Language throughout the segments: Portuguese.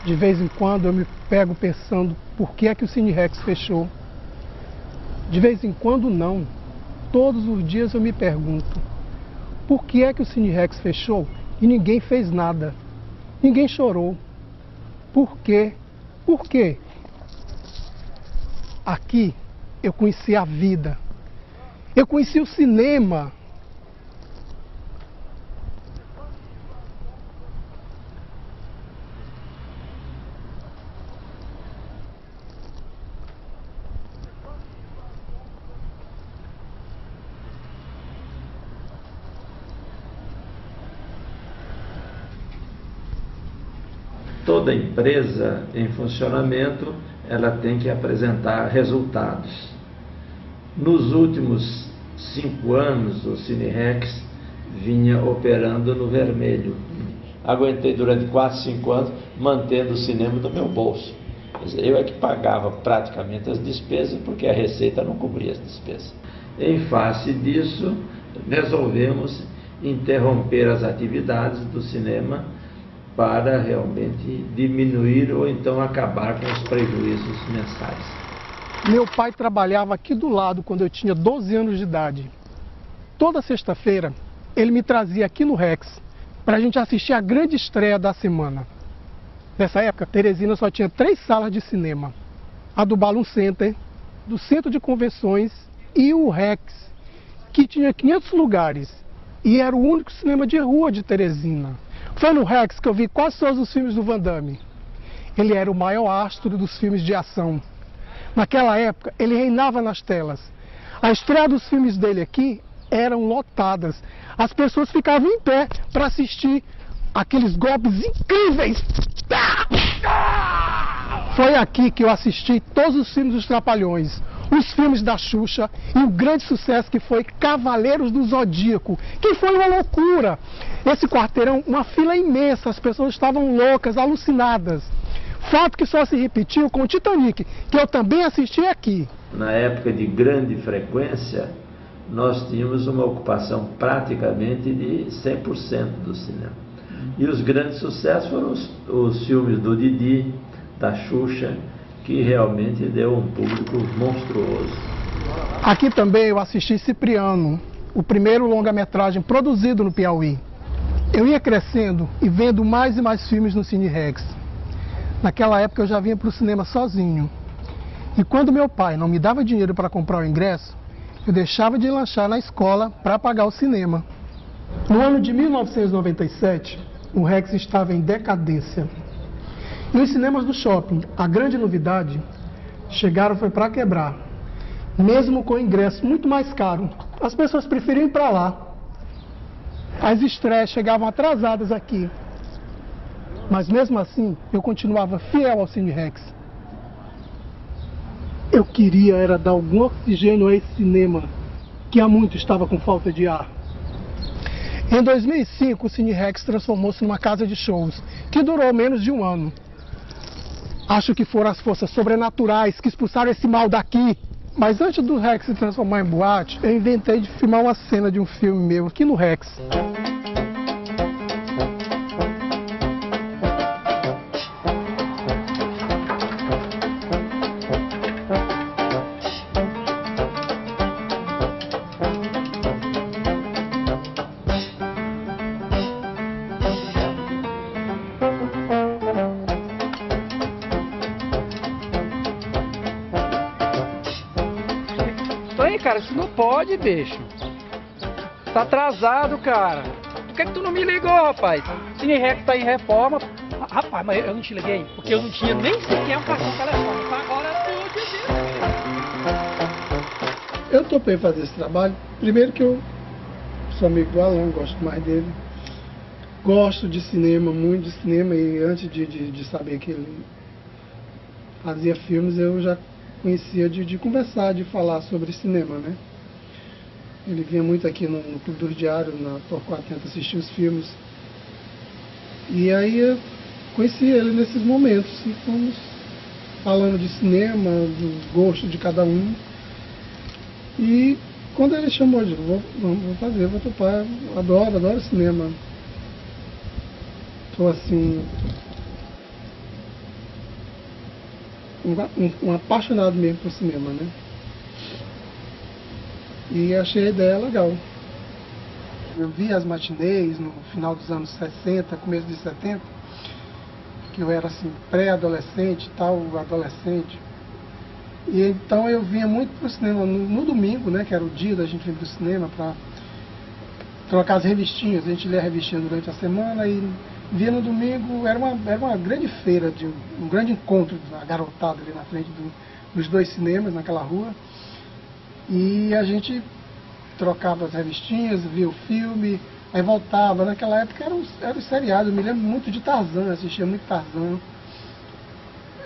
De vez em quando eu me pego pensando por que é que o Cine Rex fechou. De vez em quando não. Todos os dias eu me pergunto por que é que o Cine Rex fechou e ninguém fez nada. Ninguém chorou. Por quê? Por quê? Aqui eu conheci a vida. Eu conheci o cinema. Toda empresa em funcionamento, ela tem que apresentar resultados. Nos últimos 5 anos, o Cine Rex vinha operando no vermelho. Aguentei durante 4, 5 anos, mantendo o cinema do meu bolso. Quer dizer, eu é que pagava praticamente as despesas, porque a receita não cobria as despesas. Em face disso, resolvemos interromper as atividades do cinema para realmente diminuir ou então acabar com os prejuízos mensais. Meu pai trabalhava aqui do lado quando eu tinha 12 anos de idade. Toda sexta-feira ele me trazia aqui no Rex para a gente assistir a grande estreia da semana. Nessa época, Teresina só tinha 3 salas de cinema. A do Balloon Center, do Centro de Convenções e o Rex, que tinha 500 lugares e era o único cinema de rua de Teresina. Foi no Rex que eu vi quase todos os filmes do Van Damme. Ele era o maior astro dos filmes de ação. Naquela época, ele reinava nas telas. A estreia dos filmes dele aqui eram lotadas. As pessoas ficavam em pé para assistir aqueles golpes incríveis. Foi aqui que eu assisti todos os filmes dos Trapalhões, os filmes da Xuxa e o grande sucesso que foi Cavaleiros do Zodíaco, que foi uma loucura. Esse quarteirão, uma fila imensa, as pessoas estavam loucas, alucinadas. Fato que só se repetiu com o Titanic, que eu também assisti aqui. Na época de grande frequência, nós tínhamos uma ocupação praticamente de 100% do cinema. E os grandes sucessos foram os filmes do Didi, da Xuxa, que realmente deu um público monstruoso. Aqui também eu assisti Cipriano, o primeiro longa-metragem produzido no Piauí. Eu ia crescendo e vendo mais e mais filmes no Cine Rex. Naquela época eu já vinha para o cinema sozinho. E quando meu pai não me dava dinheiro para comprar o ingresso, eu deixava de lanchar na escola para pagar o cinema. No ano de 1997, o Rex estava em decadência. E os cinemas do shopping, a grande novidade, chegaram foi para quebrar. Mesmo com o ingresso muito mais caro, as pessoas preferiam ir para lá. As estreias chegavam atrasadas aqui. Mas mesmo assim, eu continuava fiel ao Cine Rex. Eu queria era dar algum oxigênio a esse cinema, que há muito estava com falta de ar. Em 2005, o Cine Rex transformou-se numa casa de shows, que durou menos de um ano. Acho que foram as forças sobrenaturais que expulsaram esse mal daqui. Mas antes do Rex se transformar em boate, eu inventei de filmar uma cena de um filme meu aqui no Rex. Aí, cara, isso não pode, bicho. Tá atrasado, cara. Por que tu não me ligou, rapaz? Cine Rex tá em reforma. Rapaz, mas eu não te liguei, porque eu não tinha nem sequer um cartão telefônico. Agora tu Eu topei fazer esse trabalho. Primeiro que eu sou amigo do Alan, gosto mais dele. Gosto de cinema, muito de cinema, e antes de saber que ele fazia filmes, eu já conhecia de conversar, de falar sobre cinema, né? Ele vinha muito aqui no Clube dos Diários, na Torquato, tenta assistir os filmes. E aí eu conheci ele nesses momentos e fomos falando de cinema, do gosto de cada um. E quando ele chamou, eu disse, vou fazer, vou topar, adoro, adoro cinema. Tô assim, um apaixonado mesmo por cinema, né? E achei a ideia legal. Eu vi as matinês no final dos anos 60, começo de 70, que eu era assim, pré-adolescente e tal, adolescente. E então eu vinha muito pro cinema no domingo, né, que era o dia da gente vir pro cinema para trocar as revistinhas. A gente lia a revistinha durante a semana e via no domingo, era uma grande feira, um grande encontro da garotada ali na frente dos dois cinemas, naquela rua. E a gente trocava as revistinhas, via o filme, aí voltava. Naquela época era o seriado, eu me lembro muito de Tarzan, assistia muito Tarzan.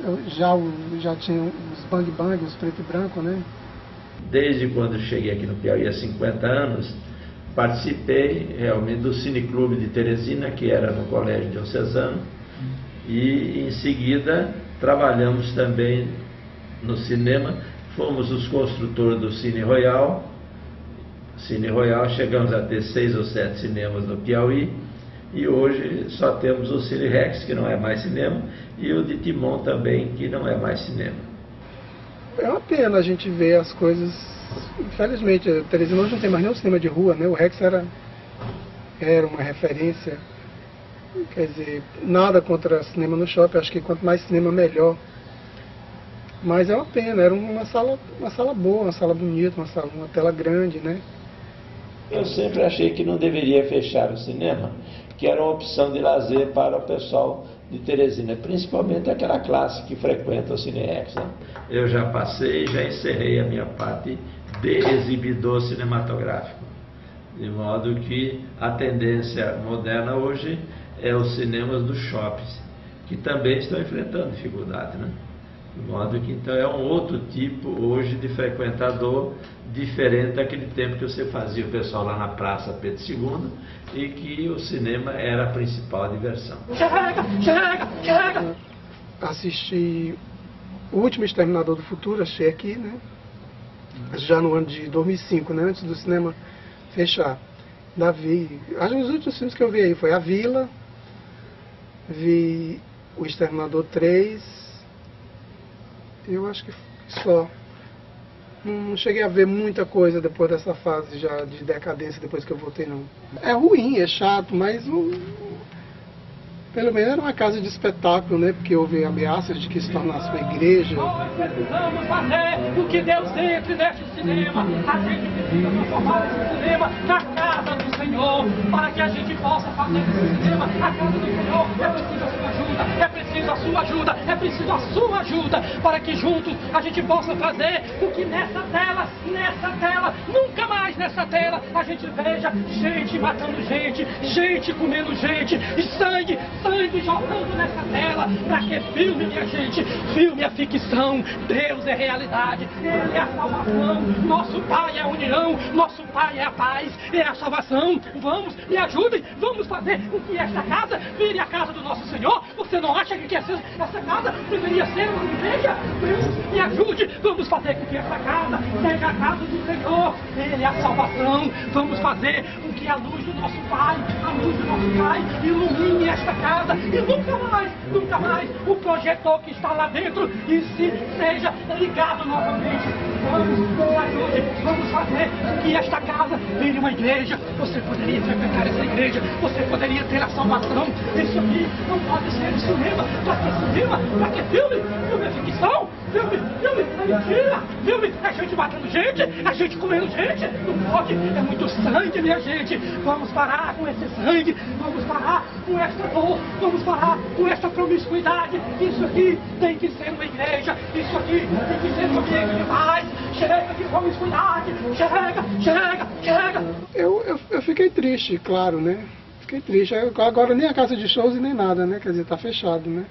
Eu já tinha os Bang Bang, os preto e branco, né? Desde quando eu cheguei aqui no Piauí há 50 anos, participei realmente do Cineclube de Teresina, que era no Colégio Diocesano, e em seguida trabalhamos também no cinema, fomos os construtores do Cine Royal. Cine Royal, chegamos a ter 6 ou 7 cinemas no Piauí, e hoje só temos o Cine Rex, que não é mais cinema, e o de Timon também, que não é mais cinema. É uma pena a gente ver as coisas. Infelizmente, Teresina hoje não tem mais nenhum cinema de rua, né? O Rex era uma referência. Quer dizer, nada contra cinema no shopping, acho que quanto mais cinema melhor. Mas é uma pena, era uma sala boa, uma sala bonita, uma tela grande, né? Eu sempre achei que não deveria fechar o cinema, que era uma opção de lazer para o pessoal de Teresina, principalmente aquela classe que frequenta o Cine Rex, né? Eu já passei, já encerrei a minha parte de exibidor cinematográfico, de modo que a tendência moderna hoje é os cinemas dos shoppings, que também estão enfrentando dificuldade, né? De modo que então é um outro tipo hoje de frequentador, diferente daquele tempo que você fazia o pessoal lá na Praça Pedro II e que o cinema era a principal diversão. Chega! Assisti o último Exterminador do Futuro, achei aqui, né? Já no ano de 2005, né? Antes do cinema fechar. Acho que os últimos filmes que eu vi aí foi A Vila, vi o Exterminador 3, eu acho que só. Não cheguei a ver muita coisa depois dessa fase já de decadência, depois que eu voltei, não. É ruim, é chato, mas pelo menos era uma casa de espetáculo, né? Porque houve ameaças de que se tornasse uma igreja. Nós precisamos fazer o que Deus entre neste cinema. A gente precisa transformar esse cinema na casa do Senhor, para que a gente possa fazer esse cinema a casa do Senhor. É preciso a sua ajuda, é preciso a sua ajuda, para que juntos a gente possa fazer o que nessa tela, nunca mais nessa tela, a gente veja gente matando gente, gente comendo gente, e sangue jorrando nessa tela. Pra que filme, minha gente? Filme é ficção, Deus é realidade, Ele é a salvação, nosso Pai é a união, nosso Pai é a paz, é a salvação. Vamos, me ajudem, vamos fazer com que esta casa vire a casa do nosso Senhor. Você não acha que essa casa deveria ser uma igreja? Deus, me ajude, vamos fazer com que essa casa seja a casa do Senhor, Ele é a salvação. Vamos fazer com que a luz do nosso Pai, ilumine esta casa, e nunca mais o projetor que está lá dentro e se seja ligado novamente. Vamos, me ajude, vamos fazer com que esta casa vire uma igreja. Você poderia frequentar essa igreja, você poderia ter a salvação. Isso aqui não pode ser o cinema. Pra que cinema? Pra que filme? Filme é ficção? Filme é mentira? Filme é gente matando gente? É gente comendo gente? Não pode, é muito sangue, minha gente. Vamos parar com esse sangue, vamos parar com esta dor, vamos parar com esta promiscuidade. Isso aqui tem que ser uma igreja, isso aqui tem que ser um ambiente de paz. Chega de promiscuidade, chega. Eu fiquei triste, claro, né? Fiquei triste. Agora nem a casa de shows e nem nada, né? Quer dizer, tá fechado, né?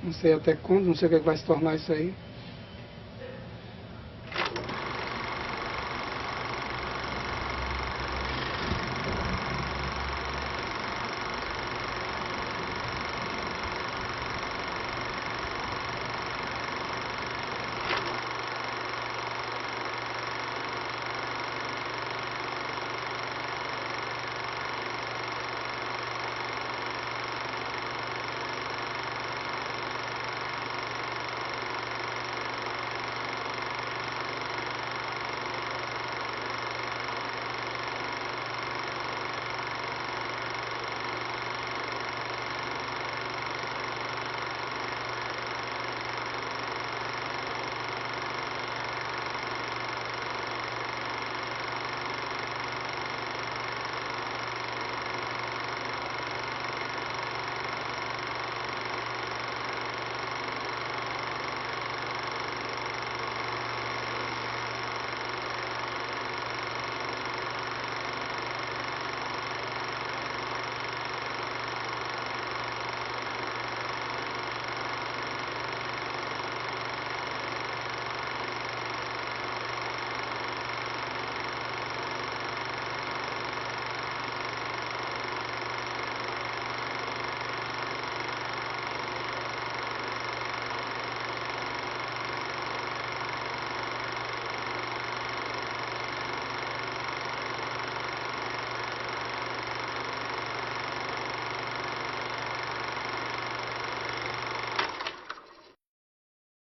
Não sei até quando, não sei o que vai se tornar isso aí.